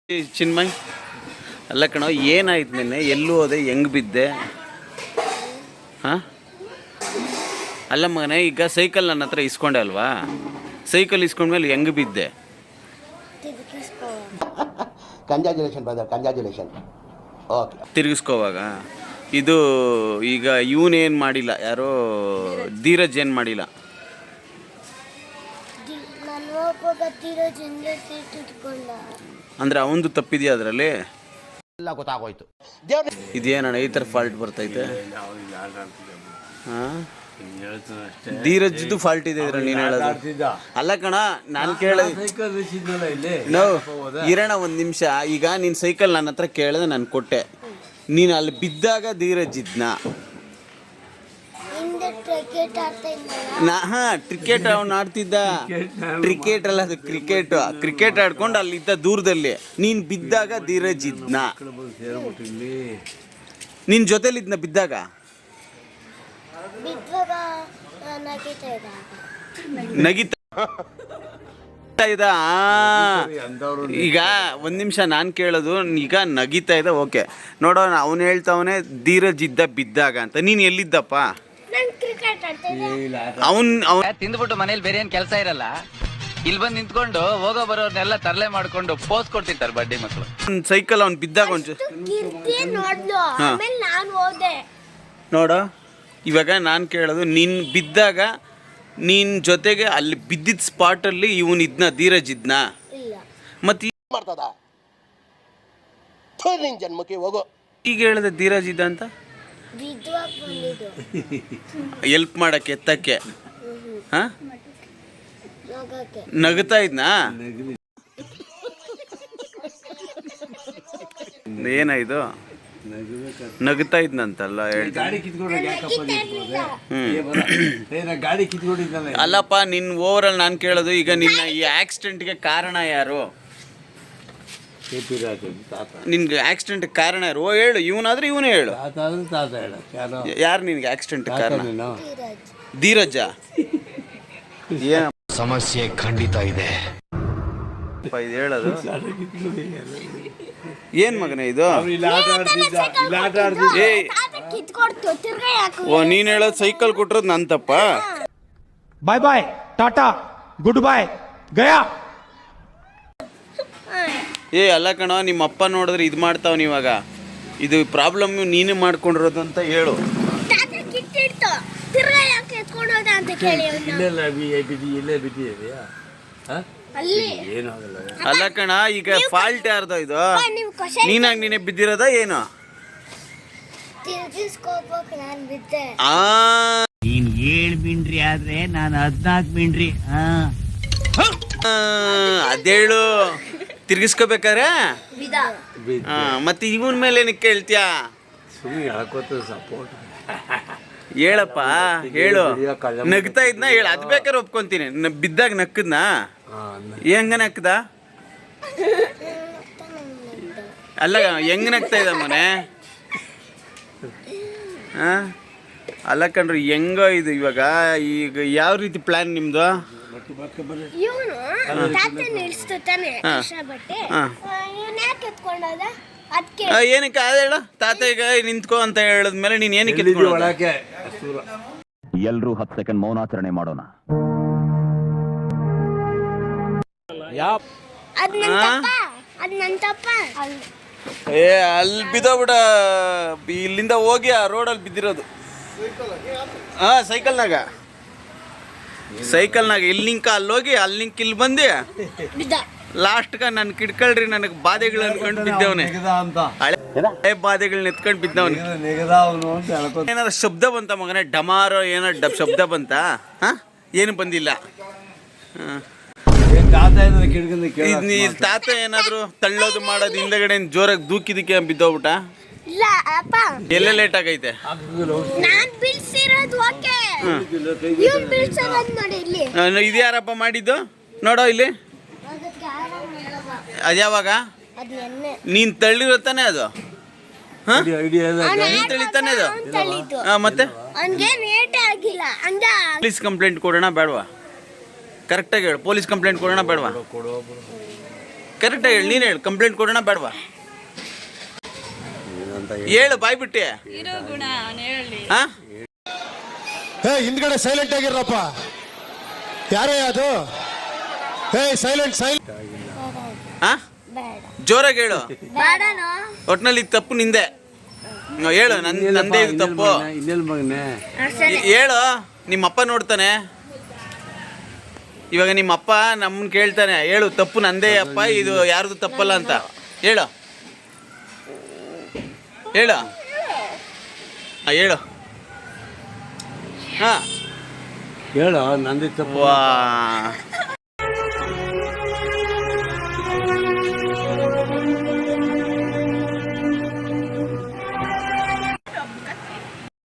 ಚಿನ್ಮಯ್ ಅಲ್ಲ ಕಣೋ, ಏನಾಯ್ತು ನಿನ್ನೆ? ಎಲ್ಲೂ ಹೋದೆ, ಹೆಂಗೆ ಬಿದ್ದೆ? ಹಾಂ ಅಲ್ಲ ಮಗನೇ, ಈಗ ಸೈಕಲ್ ನನ್ನ ಹತ್ರ ಇಸ್ಕೊಂಡೆ ಅಲ್ವಾ? ಸೈಕಲ್ ಇಸ್ಕೊಂಡ್ಮೇಲೆ ಹೆಂಗೆ ಬಿದ್ದೆ? Congratulation brother, congratulation. ಓಕೆ, ತಿರುಗಿಸ್ಕೋವಾಗ ಇದು ಈಗ ಇವನೇನು ಮಾಡಿಲ್ಲ, ಯಾರೋ ಧೀರಜ್ ಏನು ಮಾಡಿಲ್ಲ. ಅಂದರೆ ಅವನದು ತಪ್ಪಿದೆಯಾ ಅದರಲ್ಲಿ? ಎಲ್ಲ ಗೊತ್ತಾಗೋಯ್ತು. ಇದೇನಣ್ಣ ಈ ಥರ ಫಾಲ್ಟ್ ಬರ್ತೈತೆ? ಹಾಂ, ಧೀರಜ್ದು ಫಾಲ್ಟ್ ಇದೆ ಇದ್ರಲ್ಲಿ ನೀನು ಹೇಳೋದು. ಅಲ್ಲ ಕಣ, ನಾನು ಕೇಳಿದೆ ಇರೋಣ ಒಂದು ನಿಮಿಷ. ಈಗ ನೀನು ಸೈಕಲ್ ನನ್ನ ಹತ್ರ ಕೇಳಿದೆ, ನಾನು ಕೊಟ್ಟೆ. ನೀನು ಅಲ್ಲಿ ಬಿದ್ದಾಗ ಧೀರಜ್ ಇದ್ನ? ಹಾಂ, ಕ್ರಿಕೆಟ್ ಅವ್ನು ಆಡ್ತಿದ್ದ. ಕ್ರಿಕೆಟ್ ಅಲ್ಲ ಅದು, ಕ್ರಿಕೆಟ್ ಆಡ್ಕೊಂಡು ಅಲ್ಲಿದ್ದ ದೂರದಲ್ಲಿ. ನೀನು ಬಿದ್ದಾಗ ಧೀರಜ್ ಇದ್ನ? ನಿನ್ನ ಜೊತೆಲಿದ್ನ ಬಿದ್ದಾಗ? ನಗಿತಾ ಇದ್ದ? ಈಗ ಒಂದು ನಿಮಿಷ, ನಾನು ಕೇಳೋದು ಈಗ ನಗಿತಾ ಇದ್ದ. ಓಕೆ, ನೋಡೋಣ. ಅವನು ಹೇಳ್ತಾವನೆ ಧೀರಜ್ ಇದ್ದ ಬಿದ್ದಾಗ ಅಂತ. ನೀನು ಎಲ್ಲಿದ್ದಪ್ಪ? ಅವನ್ ತಿಂದ್ಬಿಟ್ಟು ಮನೇಲಿ ಬೇರೆ ಏನ್ ಕೆಲಸ ಇರಲ್ಲ, ಇಲ್ಲಿ ಬಂದು ನಿಂತ್ಕೊಂಡು ಹೋಗೋ ಬರೋರ್ನೆಲ್ಲ ತರಲೆ ಮಾಡ್ಕೊಂಡು ಪೋಸ್ ಕೊಡ್ತಿರ್ತಾರೆ ಬಡ್ಡಿ ಮಕ್ಕಳು. ಸೈಕಲ್ ಅವ್ನು ಬಿದ್ದಾಗ ಒಂಚೂರು ನೋಡು. ಇವಾಗ ನಾನು ಕೇಳೋದು, ನೀನು ಬಿದ್ದಾಗ ನೀನ್ ಜೊತೆಗೆ ಅಲ್ಲಿ ಬಿದ್ದಿದ್ದ ಸ್ಪಾಟಲ್ಲಿ ಇವನ್ ಇದ್ನ, ಧೀರಜ್ ಇದ್ನ? ಮತ್ತೆ ಮಾಡ್ತದ ನಿನ್ ಜನ್ಮಕ್ಕೆ ಹೋಗೋ. ಈಗ ಹೇಳಿದೆ ಧೀರಜ್ ಇದ್ದ ಅಂತ, ಎಲ್ಪ್ ಮಾಡಕ್ಕೆ, ಎತ್ತಕ್ಕೆ. ಹಾಂ, ನಗ್ತಾ ಇದ್ನಾ? ಏನಾಯ್ತು? ನಗ್ತಾ ಇದ್ನಂತಲ್ಲ ಅಲ್ಲಪ್ಪ. ನಿನ್ನ ಓವರಾಲ್ ನಾನು ಕೇಳೋದು, ಈಗ ನಿನ್ನ ಈ ಆಕ್ಸಿಡೆಂಟ್ಗೆ ಕಾರಣ ಯಾರು? ನಿನ್ಗೆ ಆಕ್ಸಿಡೆಂಟ್ ಕಾರಣ ಯಾರು? ಹೇಳು. ಇವನಾದ್ರೆ ಇವನೇ ಹೇಳು. ಯಾರು ನಿನ್ಗೆ ಆಕ್ಸಿಡೆಂಟ್ ಕಾರಣ? ಧೀರಜ? ಏನ ಸಮಸ್ಯೆ ಖಂಡಿತ ಇದೆ. ಇದು ಹೇಳೋದು ಏನ್ ಮಗನೇ ಇದು? ಓ, ನೀನ್ ಹೇಳೋದು ಸೈಕಲ್ ಕೊಟ್ಟಿರೋದು ನನ್ ತಪ್ಪ? ಬಾಯ್ ಬಾಯ್, ಟಾಟಾ, ಗುಡ್ ಬಾಯ್, ಗಯಾ. ಅಲ್ಲ ಕಣೋ, ನಿಮ್ಮ ಅಪ್ಪ ನೋಡಿದ್ರೆ ಇದು ಮಾಡ್ತಾವ. ಇವಾಗ ಇದು ಪ್ರಾಬ್ಲಮ್ ನೀನೇ ಮಾಡ್ಕೊಂಡಿರೋದು ಅಂತ ಹೇಳು. ಅಲ್ಲ ಕಣ, ಈಗ ಫಾಲ್ಟ್ ಯಾರ್ದೋ ಇದು? ನೀನಾಗ ನೀನೇ ಬಿದ್ದಿರೋದ ಏನು? ನೀನ್ 7 ಮಿಂಡ್ರಿ ಆದ್ರೆ ನಾನು 14 ಮಿಂಡ್ರಿ. ಅದೇಳು ತಿರ್ಗಿಸ್ಕೋಬೇಕಾರೆ. ಮತ್ತೆ ಇವನ್ ಮೇಲೆ ಏನಕ್ಕೆ ಕೇಳ್ತೀಯಾ? ಹೇಳಪ್ಪ, ಹೇಳು. ನಗ್ತಾ ಇದ್ನ ಹೇಳು, ಅದ್ ಬೇಕಾದ್ರೆ ಒಪ್ಕೊಂತೀನಿ. ಬಿದ್ದಾಗ ನಕ್ಕದ್ನ? ಹೆಂಗ ನಕ್ಕದ? ಅಲ್ಲ, ಹೆಂಗ್ ನಗ್ತಾ ಇದ್ದ ಮನೆ? ಅಲ್ಲ ಕಣ್ರಿ, ಹೆಂಗೋ ಇದು ಇವಾಗ. ಈಗ ಯಾವ ರೀತಿ ಪ್ಲಾನ್ ನಿಮ್ದು? ಏನಕ್ಕೆ ಅದ ಹೇಳ? ತಾತ ಈಗ ನಿಂತ್ಕೋ ಅಂತ ಹೇಳಿದ್ಮೇಲೆ ನೀನ್ ಏನಕ್ಕೆ? ಎಲ್ರೂ 10 ಸೆಕೆಂಡ್ ಮೌನಾಚರಣೆ ಮಾಡೋಣ. ಅಲ್ಲಿ ಬಿದ್ದೋಗ್ಬಿಡ. ಇಲ್ಲಿಂದ ಹೋಗಿ ಆ ರೋಡಲ್ಲಿ ಬಿದ್ದಿರೋದು. ಸೈಕಲ್ನಾಗ ಇಲ್ಲಿ ನಿಂಕ ಅಲ್ಲೋಗಿ ಅಲ್ಲಿ ನಿಂಕ ಇಲ್ಲಿ ಬಂದು ಲಾಸ್ಟ್ಗ ನನ್ ಕಿಡ್ಕಳ್ರಿ, ನನಗೆ ಬಾಧೆಗಳು ಅನ್ಕೊಂಡು ಬಿದ್ದವನೆ. ಹಳೆ ಬಾಧೆಗಳನ್ನ ಎತ್ಕೊಂಡು ಬಿದ್ದವನೆ. ಏನಾದ್ರು ಶಬ್ದ ಬಂತ ಮಗನೇ? ಡಮಾರೋ ಏನೋ ಶಬ್ದ ಬಂತ? ಏನು ಬಂದಿಲ್ಲ. ತಾತ ಏನಾದ್ರು ತಳ್ಳೋದು ಮಾಡೋದು ಹಿಂದಗಡೆ ಜೋರಾಗಿ ದೂಕಿದಕ್ಕೆ ಬಿದ್ದೋಗ್ಬಿಟ್ಟ? ಎಲ್ಲ ಲೇಟ್ ಆಗೈತೆ. ಇದು ಯಾರಪ್ಪ ಮಾಡಿದ್ದು? ನೋಡೋ ಇಲ್ಲಿ. ಅದ್ಯಾವಾಗ? ನೀನ್ ತಳ್ಳಿರೋ ತಾನೆ ಅದು? ನೀನ್ ತಳಿತಾನೆ ಅದು? ಮತ್ತೆ ಪೊಲೀಸ್ ಕಂಪ್ಲೇಂಟ್ ಕೊಡೋಣ ಬೇಡವಾ? ಕರೆಕ್ಟಾಗಿ ಹೇಳು. ಪೊಲೀಸ್ ಕಂಪ್ಲೇಂಟ್ ಕೊಡೋಣ ಬೇಡವಾ? ಕರೆಕ್ಟಾಗಿ ಹೇಳಿ, ನೀನು ಹೇಳು. ಕಂಪ್ಲೇಂಟ್ ಕೊಡೋಣ ಬೇಡವಾ? ಹೇಳು ಬಾಯ್ ಬಿಟ್ಟೆ. ಹಾ, ಹಿಂದ್ಗಡೆ ಸೈಲೆಂಟ್ ಆಗಿರಪ್ಪ. ಯಾರೇ ಅದು? ಸೈಲೆಂಟ್. ಹಾ, ಜೋರಾಗಿ ಹೇಳು. ಒಟ್ನಲ್ಲಿ ಇದು ತಪ್ಪು ನಿಂದೆ. ಹೇಳು, ನಂದೇ ಇದು ತಪ್ಪು. ಹೇಳು, ನಿಮ್ಮಪ್ಪ ನೋಡ್ತಾನೆ ಇವಾಗ. ನಿಮ್ಮಪ್ಪ ನಮ್ಮನ್ನ ಕೇಳ್ತಾನೆ, ಹೇಳು ತಪ್ಪು ನಂದೇ ಅಪ್ಪ, ಇದು ಯಾರ್ದು ತಪ್ಪಲ್ಲ ಅಂತ ಹೇಳು. ಹೇಳು ಹೇಳು. ಹಾ ಹೇಳು, ನಂದಿ ತಪ್ಪು. ವಾ